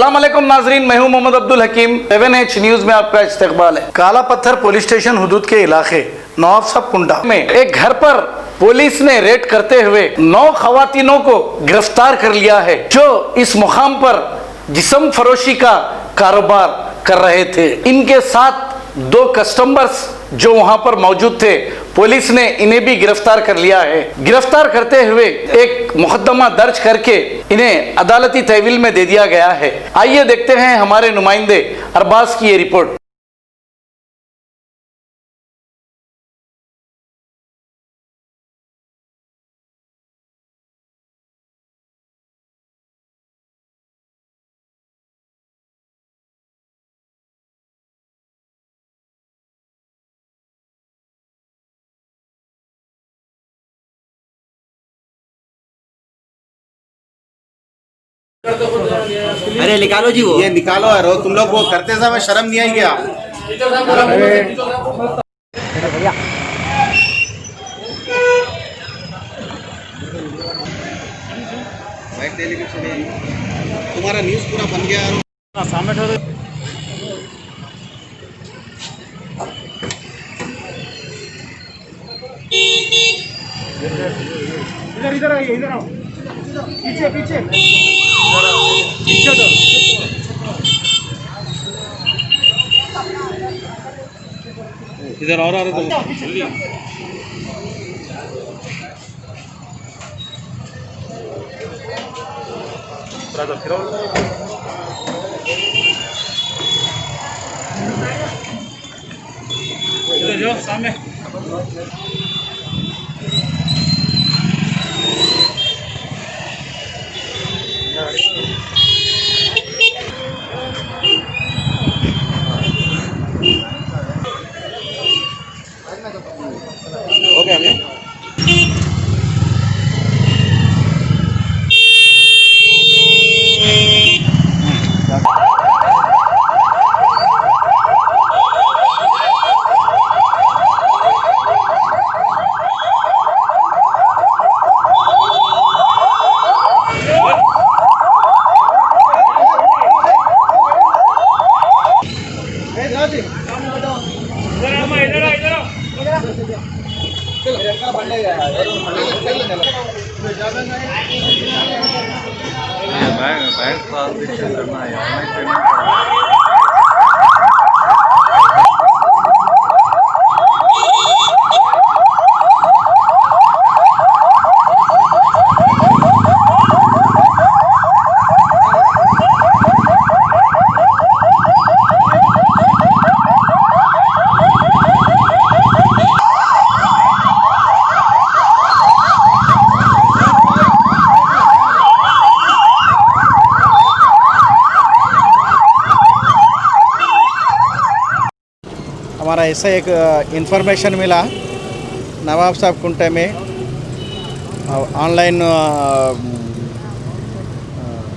अस्सलाम वालेकुम नाजरीन, मैं हूं मोहम्मद अब्दुल हकीम। 7H न्यूज में आपका इस्तकबाल है। काला पत्थर पुलिस स्टेशन हुदूद के इलाके नवाब साहब कुंडा में एक घर पर पुलिस ने रेड करते हुए 9 खवातीनों को गिरफ्तार कर लिया है, जो इस मुकाम पर जिस्म फरोशी का कारोबार कर रहे थे। इनके साथ 2 कस्टमर्स जो वहां पर मौजूद थे, पुलिस ने इन्हें भी गिरफ्तार कर लिया है। गिरफ्तार करते हुए एक मुकदमा दर्ज करके इन्हें अदालती तहवील में दे दिया गया है। आइए देखते हैं हमारे नुमाइंदे अरबाज की ये रिपोर्ट। अरे निकालो जी, वो ये निकालो यार, तुम लोग वो करते समय शर्म नहीं आई क्या? बाइक डेली के चले, तुम्हारा न्यूज़ पूरा बन गया यार। सामने ठहरो। इधर इधर आइए, इधर आओ, पीछे पीछे पीछे तो इधर और आ रहे तो जल्दी। इधर जाओ सामने। हो गया क्या? बैंक ट्रांजेक्शन करना है, ऑनलाइन पेमेंट करना है। हमारा ऐसा एक इन्फॉर्मेशन मिला नवाब साहब कुंटे में ऑनलाइन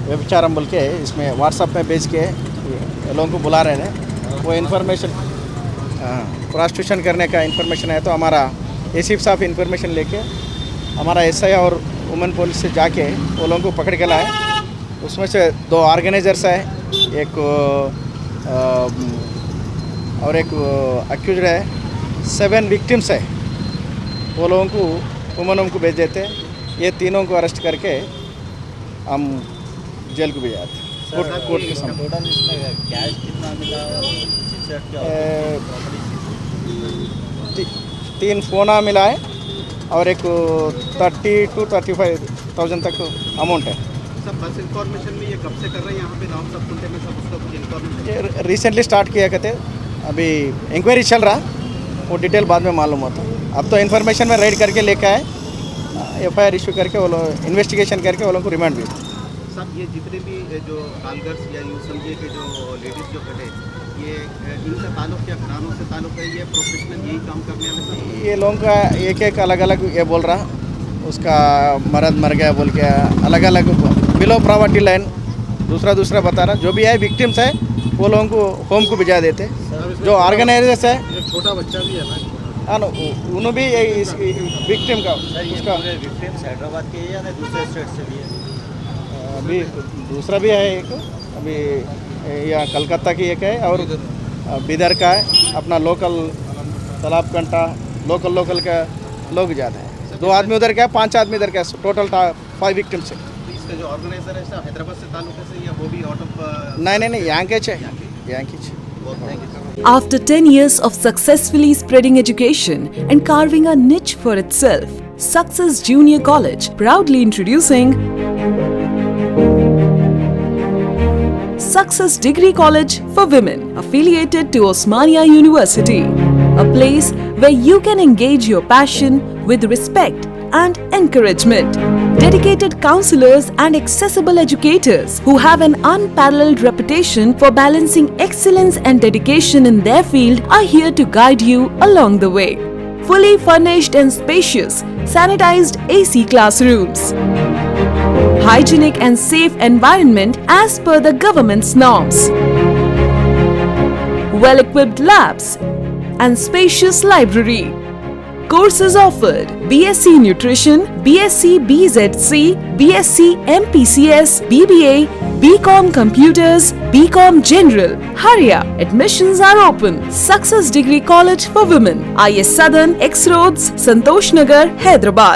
व्यभिचारम बोल के इसमें व्हाट्सएप में भेज के लोगों को बुला रहे हैं। वो इन्फॉर्मेशन प्रोस्टिट्यूशन करने का इन्फॉर्मेशन है, तो हमारा एसीपी साहब इन्फॉर्मेशन लेके हमारा एसआई और वुमेन पुलिस से जाके वो लोगों को पकड़ के लाए। उसमें से 2 ऑर्गेनाइजर्स है, एक और एक अक्यूज है। 7 विक्टिम्स है, वो लोगों को वुमेन को भेज देते। ये तीनों को अरेस्ट करके हम जेल को भेजाते कोर्ट के सामने। टोटल इसमें कैश कितना मिला? 3 फोना मिला है और एक 30 to 35,000 तक अमाउंट है। सब बस इंफॉर्मेशन में ये कब से कर रहे हैं यहाँ पे नवाब साहब कुंटे में? सब उसका कुछ इंफॉर्मेशन रिसेंटली स्टार्ट किया कहते, अभी इंक्वायरी चल रहा, वो डिटेल बाद में मालूम होता। अब तो इन्फॉर्मेशन में रेड करके लेकर आए, FIR इशू करके वो लोग इन्वेस्टिगेशन करके वो लोगों को रिमांड भी। सब ये जितने भी जो कालगर्स या यूँ समझिए कि जो लेडीज़ जो कटे, ये इनका ताल्लुक या घरानों से ताल्लुक है? ये प्रोफेशनल यही काम करने वाले? ये लोगों का एक अलग अलग ये बोल रहा, उसका मर्द मर गया बोल के अलग अलग बिलो प्रॉपर्टी लाइन दूसरा बता रहा। जो भी है विक्टिम्स है वो लोगों को होम को भिजा देते। जो ऑर्गेनाइजर्स है, एक छोटा बच्चा भी है ना, हाँ ना, उन्होंने भी इस विक्टिम का उसका विक्टिम्स हैदराबाद के या दूसरे स्टेट से भी है? अभी दूसरा भी है एक, अभी यहाँ कलकत्ता की एक है और बिदर का है, अपना लोकल तालाब कंटा लोकल का लोग ज़्यादा है। 2 आदमी उधर का है, 5 आदमी इधर का है, टोटल 5 विक्टिम्स है। तो इसका जो ऑर्गेनाइजर है हैदराबाद से ताल्लुक से या वो भी आउट ऑफ नहीं यहाँ के है, यहाँ की है। After 10 years of successfully spreading education and carving a niche for itself, Success Junior College proudly introducing Success Degree College for Women, affiliated to Osmania University, a place where you can engage your passion with respect and encouragement. Dedicated counselors and accessible educators who have an unparalleled reputation for balancing excellence and dedication in their field are here to guide you along the way. Fully furnished and spacious, sanitized AC classrooms, hygienic and safe environment as per the government's norms, well-equipped labs and spacious library. Courses offered: BSc Nutrition, BSc BZC, BSc MPCS, BBA, BCom Computers, BCom General. Hurry up! Admissions are open. Success Degree College for Women, IS Southern, X Roads, Santosh Nagar, Hyderabad.